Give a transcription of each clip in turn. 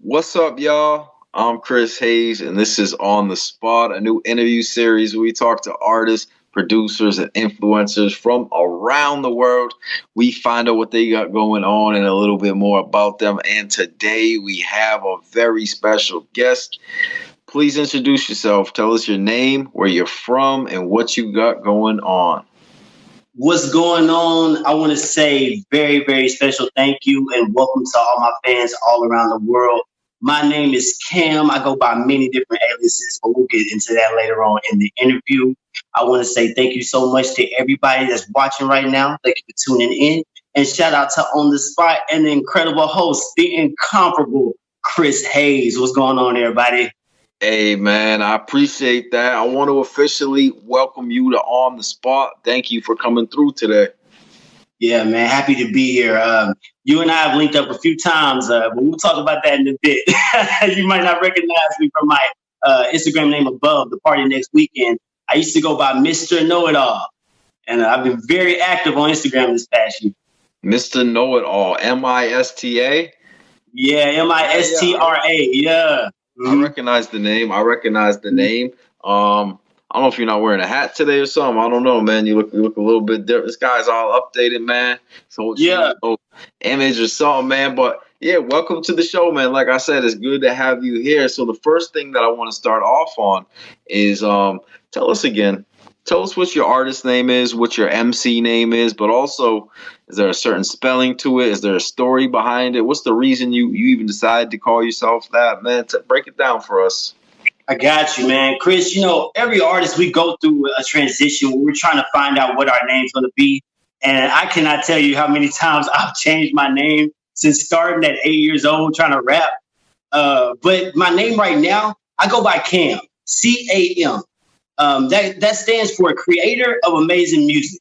What's up, y'all? I'm Chris Hayes, and this is On the Spot, a new interview series where we talk to artists, producers, and influencers from around the world. We find out what they got going on and a little bit more about them. And today we have a very special guest. Please introduce yourself. Tell us your name, where you're from, and what you got going on. What's going on? I want to say very, very special thank you and welcome to all my fans all around the world. My name is C.A.M. I go by many different aliases, but we'll get into that later on in the interview. I want to say thank you so much to everybody that's watching right now. Thank you for tuning in. And shout out to On the Spot and the incredible host, the incomparable Chris Hayes. What's going on, everybody? Hey, man, I appreciate that. I want to officially welcome you to On the Spot. Thank you for coming through today. Yeah, man, happy to be here. You and I have linked up a few times, but we'll talk about that in a bit. You might not recognize me from my Instagram name above, the party next weekend. I used to go by Mr. Know-It-All, and I've been very active on Instagram this past year. Mr. Know-It-All, M-I-S-T-A? Yeah, M-I-S-T-R-A, yeah. I recognize the name. I don't know if you're not wearing a hat today or something. I don't know, man. You look a little bit different. This guy's all updated, man. So yeah, image or something, man. But yeah, welcome to the show, man. Like I said, it's good to have you here. So the first thing that I want to start off on is tell us what your artist name is, what your MC name is, but also is there a certain spelling to it? Is there a story behind it? What's the reason you even decided to call yourself that, man? Break it down for us. I got you, man. Chris, you know, every artist, we go through a transition where we're trying to find out what our name's going to be. And I cannot tell you how many times I've changed my name since starting at 8 years old trying to rap. But my name right now, I go by C.A.M, C-A.M. That stands for Creator of Amazing Music.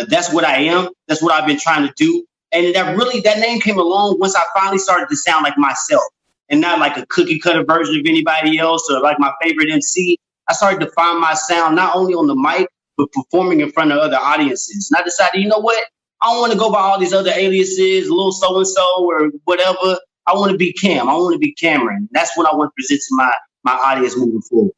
That's what I am. That's what I've been trying to do. And that name came along once I finally started to sound like myself and not like a cookie cutter version of anybody else or like my favorite MC. I started to find my sound not only on the mic, but performing in front of other audiences. And I decided, you know what? I don't want to go by all these other aliases, little so-and-so or whatever. I want to be C.A.M. I want to be Cameron. That's what I want to present to my audience moving forward.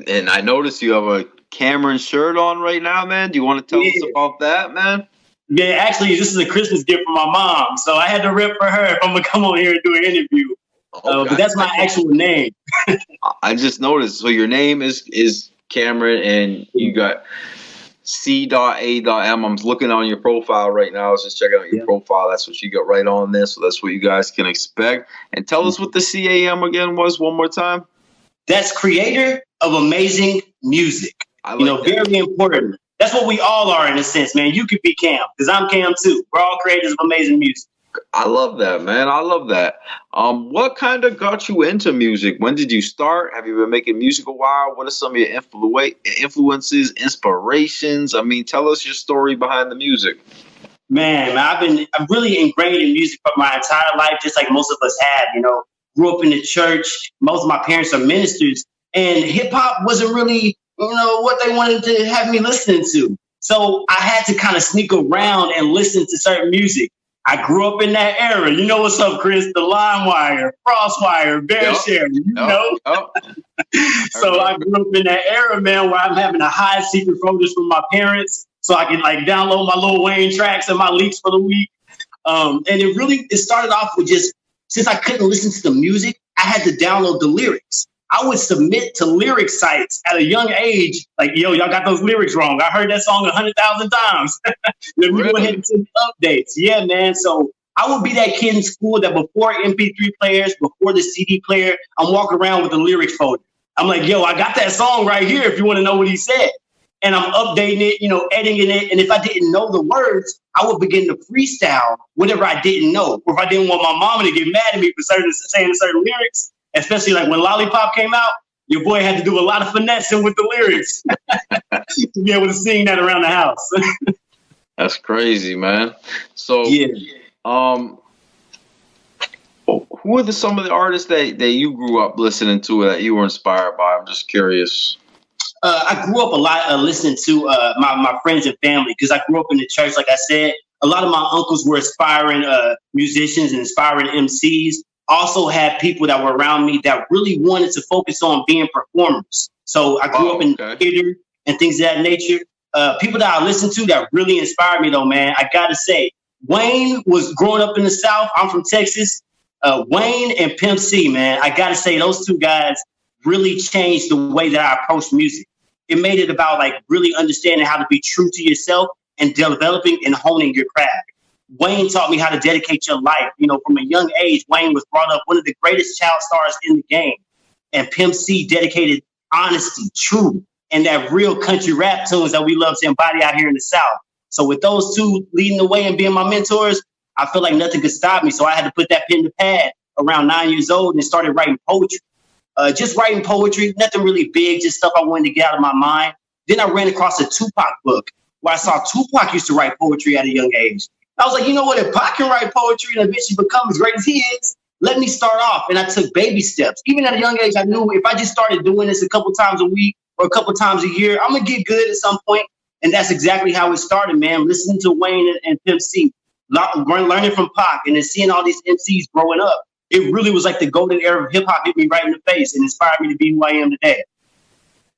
And I noticed you have a Cameron shirt on right now, man. Do you want to tell us about that, man? Yeah, actually, this is a Christmas gift from my mom, so I had to rip for her if I'm gonna come on here and do an interview. But that's my actual name. I just noticed. So your name is Cameron, and you got C.A.M. I'm looking on your profile right now. I was just checking out your profile. That's what you got right on there. So that's what you guys can expect. And tell us what the C.A.M. again was one more time. That's Creator of Amazing Music. Very important. That's what we all are in a sense, man. You could be C.A.M. because I'm C.A.M. too. We're all creators of amazing music. I love that, man. I love that. What kind of got you into music? When did you start? Have you been making music a while? What are some of your influences, inspirations? I mean, tell us your story behind the music. Man, I'm really ingrained in music for my entire life, just like most of us have. You know, grew up in the church. Most of my parents are ministers, and hip hop wasn't really what they wanted to have me listening to. So I had to kind of sneak around and listen to certain music. I grew up in that era. You know what's up, Chris? The LimeWire, Crosswire, BearShare, know? So I grew up in that era, man, where I'm having to hide secret folders from my parents so I can like download my Lil Wayne tracks and my leaks for the week. And it started off with just, since I couldn't listen to the music, I had to download the lyrics. I would submit to lyric sites at a young age, like, yo, y'all got those lyrics wrong. I heard that song 100,000 times. Let me go ahead and send updates. Yeah, man. So I would be that kid in school that before MP3 players, before the CD player, I'm walking around with the lyrics folder. I'm like, yo, I got that song right here if you want to know what he said. And I'm updating it, editing it. And if I didn't know the words, I would begin to freestyle whatever I didn't know. Or if I didn't want my mama to get mad at me for saying certain lyrics, especially like when Lollipop came out, your boy had to do a lot of finessing with the lyrics to be able to sing that around the house. That's crazy, man. So, who are some of the artists that you grew up listening to that you were inspired by? I'm just curious. I grew up a lot listening to my friends and family because I grew up in the church, like I said. A lot of my uncles were aspiring musicians and aspiring MCs. Also had people that were around me that really wanted to focus on being performers. So I grew up in theater and things of that nature. People that I listened to that really inspired me, though, man. I gotta say, Wayne was growing up in the South. I'm from Texas. Wayne and Pimp C, man. I gotta say, those two guys really changed the way that I approach music. It made it about like really understanding how to be true to yourself and developing and honing your craft. Wayne taught me how to dedicate your life. You know, from a young age, Wayne was brought up one of the greatest child stars in the game. And Pimp C dedicated honesty, truth, and that real country rap tunes that we love to embody out here in the South. So with those two leading the way and being my mentors, I feel like nothing could stop me. So I had to put that pen to pad around 9 years old and started writing poetry. Just writing poetry, nothing really big, just stuff I wanted to get out of my mind. Then I ran across a Tupac book where I saw Tupac used to write poetry at a young age. I was like, you know what? If Pac can write poetry and eventually become as great as he is, let me start off. And I took baby steps. Even at a young age, I knew if I just started doing this a couple times a week or a couple times a year, I'm going to get good at some point. And that's exactly how it started, man. Listening to Wayne and Pimp C, learning from Pac, and then seeing all these MCs growing up. It really was like the golden era of hip hop hit me right in the face and inspired me to be who I am today.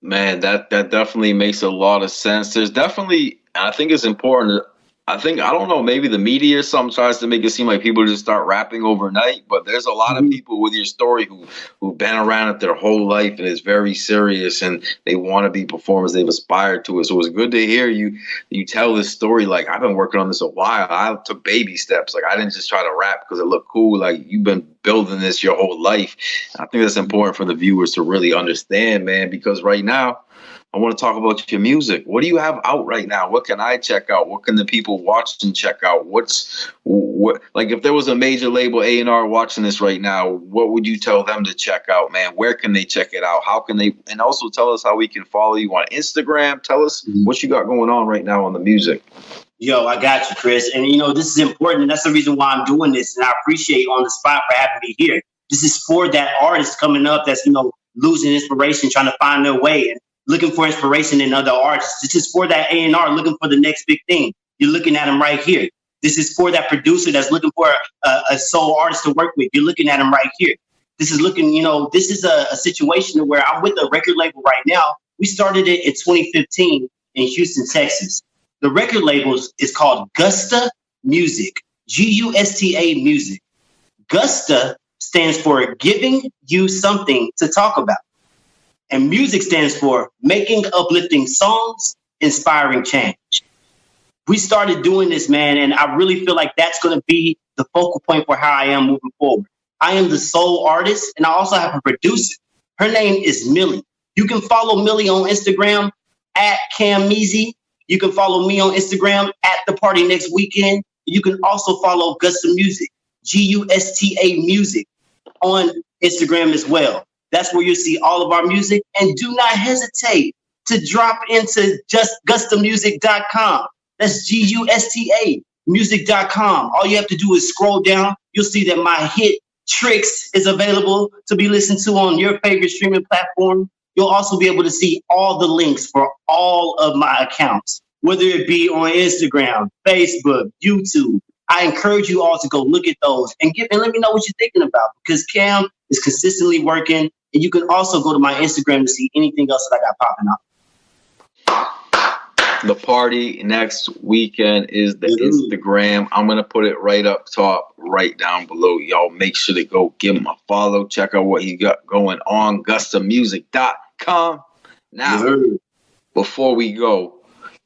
Man, that definitely makes a lot of sense. There's definitely, I think it's important. I don't know, maybe the media sometimes tries to make it seem like people just start rapping overnight, but there's a lot of people with your story who've been around it their whole life and it's very serious and they want to be performers. They've aspired to it. So it's good to hear you tell this story. Like, I've been working on this a while. I took baby steps. Like, I didn't just try to rap because it looked cool. Like, you've been building this your whole life. I think that's important for the viewers to really understand, man, because right now, I want to talk about your music. What do you have out right now? What can I check out? What can the people watch and check out? Like if there was a major label A&R watching this right now, what would you tell them to check out, man? Where can they check it out? How can they, and also tell us how we can follow you on Instagram. Tell us what you got going on right now on the music. Yo, I got you, Chris. And you know, this is important. And that's the reason why I'm doing this. And I appreciate On the Spot for having me here. This is for that artist coming up that's, you know, losing inspiration, trying to find their way and looking for inspiration in other artists. This is for that A&R looking for the next big thing. You're looking at him right here. This is for that producer that's looking for a soul artist to work with. You're looking at him right here. This is looking, you know, this is a situation where I'm with a record label right now. We started it in 2015 in Houston, Texas. The record label is called GUSTA Music, G.U.S.T.A. Music. GUSTA stands for Giving You Something to Talk About. And music stands for Making Uplifting Songs, Inspiring Change. We started doing this, man, and I really feel like that's going to be the focal point for how I am moving forward. I am the sole artist, and I also have a producer. Her name is Millie. You can follow Millie on Instagram at C.A.M. You can follow me on Instagram at The Party Next Weekend. You can also follow GUSTA Music, G.U.S.T.A. Music on Instagram as well. That's where you'll see all of our music. And do not hesitate to drop into just gustamusic.com. That's G-U-S-T-A music.com. All you have to do is scroll down. You'll see that my hit Tricks is available to be listened to on your favorite streaming platform. You'll also be able to see all the links for all of my accounts, whether it be on Instagram, Facebook, YouTube. I encourage you all to go look at those and let me know what you're thinking about, because C.A.M. is consistently working. And you can also go to my Instagram to see anything else that I got popping up. The Party Next Weekend is the Instagram. I'm going to put it right up top, right down below. Y'all make sure to go give him a follow. Check out what he got going on, gustamusic.com. Now, before we go,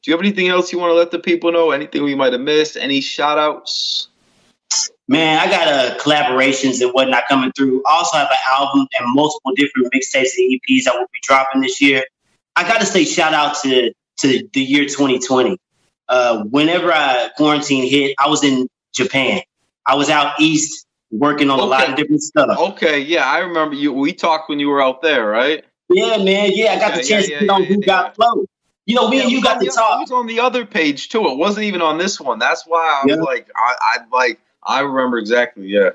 do you have anything else you want to let the people know? Anything we might have missed? Any shout outs? Man, I got collaborations and whatnot coming through. I also have an album and multiple different mixtapes and EPs that will be dropping this year. I got to say shout out to the year 2020. Whenever quarantine hit, I was in Japan. I was out east working on a lot of different stuff. Okay, yeah, I remember you. We talked when you were out there, right? Yeah, man. Yeah, I got the chance to get on Who Got Flow. You know, me and you got to talk. It was on the other page too. It wasn't even on this one. That's why I was like, I remember exactly. Yeah.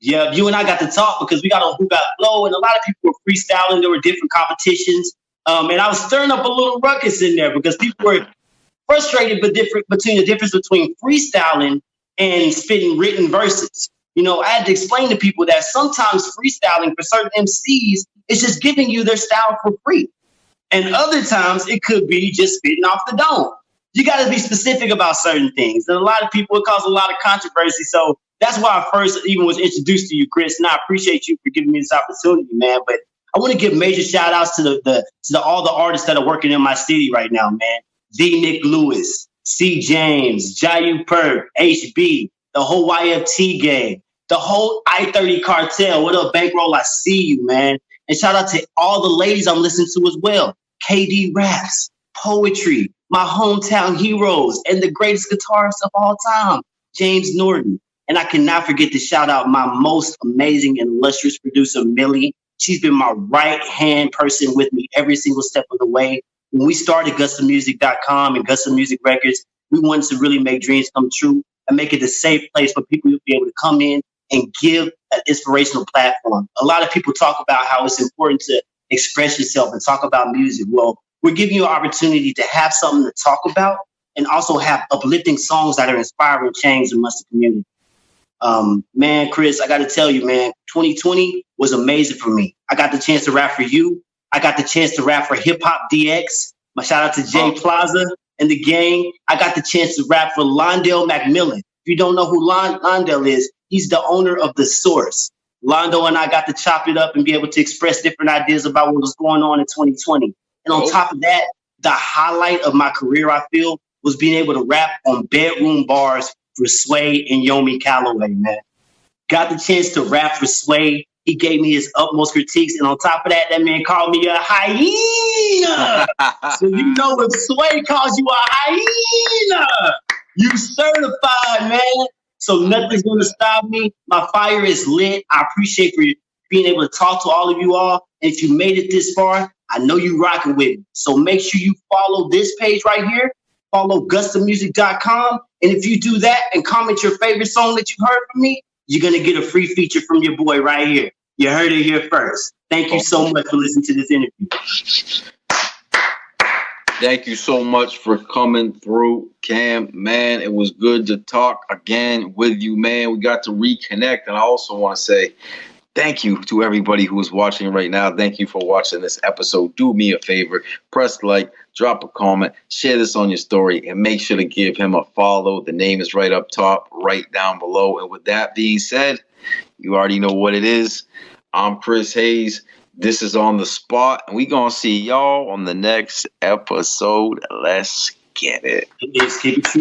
Yeah, you and I got to talk because we got on Who Got Flow, and a lot of people were freestyling. There were different competitions, and I was stirring up a little ruckus in there because people were frustrated between the difference between freestyling and spitting written verses. I had to explain to people that sometimes freestyling for certain MCs is just giving you their style for free. And other times it could be just spitting off the dome. You got to be specific about certain things. And a lot of people, it caused a lot of controversy. So that's why I first even was introduced to you, Chris. And I appreciate you for giving me this opportunity, man. But I want to give major shout outs to all the artists that are working in my city right now, man. D. Nick Lewis, C. James, G.U.S.T.A, HB, the whole YFT gang, the whole I-30 cartel. What up, Bankroll? I see you, man. And shout out to all the ladies I'm listening to as well. KD Raps, Poetry, my hometown heroes, and the greatest guitarist of all time, James Norton. And I cannot forget to shout out my most amazing and illustrious producer, Millie. She's been my right-hand person with me every single step of the way. When we started gustamusic.com and Gusta Music Records, we wanted to really make dreams come true and make it a safe place for people to be able to come in and give an inspirational platform. A lot of people talk about how it's important to express yourself and talk about music. Well, we're giving you an opportunity to have something to talk about and also have uplifting songs that are inspiring change amongst the community. Man, Chris, I got to tell you, man, 2020 was amazing for me. I got the chance to rap for you. I got the chance to rap for Hip Hop DX. My shout out to Jay Plaza and the gang. I got the chance to rap for Londell McMillan. If you don't know who Londell is, he's the owner of The Source. Londo and I got to chop it up and be able to express different ideas about what was going on in 2020. And on top of that, the highlight of my career, I feel, was being able to rap on bedroom bars for Sway and Yomi Calloway, man. Got the chance to rap for Sway. He gave me his utmost critiques. And on top of that, that man called me a hyena. So you know if Sway calls you a hyena, you certified, man. So nothing's going to stop me. My fire is lit. I appreciate for being able to talk to all of you all. And if you made it this far, I know you rocking with me. So make sure you follow this page right here. Follow gustamusic.com. And if you do that and comment your favorite song that you heard from me, you're going to get a free feature from your boy right here. You heard it here first. Thank you so much for listening to this interview. Thank you so much for coming through, Cam. Man, it was good to talk again with you, man. We got to reconnect. And I also want to say thank you to everybody who is watching right now. Thank you for watching this episode. Do me a favor. Press like, drop a comment, share this on your story, and make sure to give him a follow. The name is right up top, right down below. And with that being said, you already know what it is. I'm Chris Hayes. This is On the Spot, and we're going to see y'all on the next episode. Let's get it. Keep it true.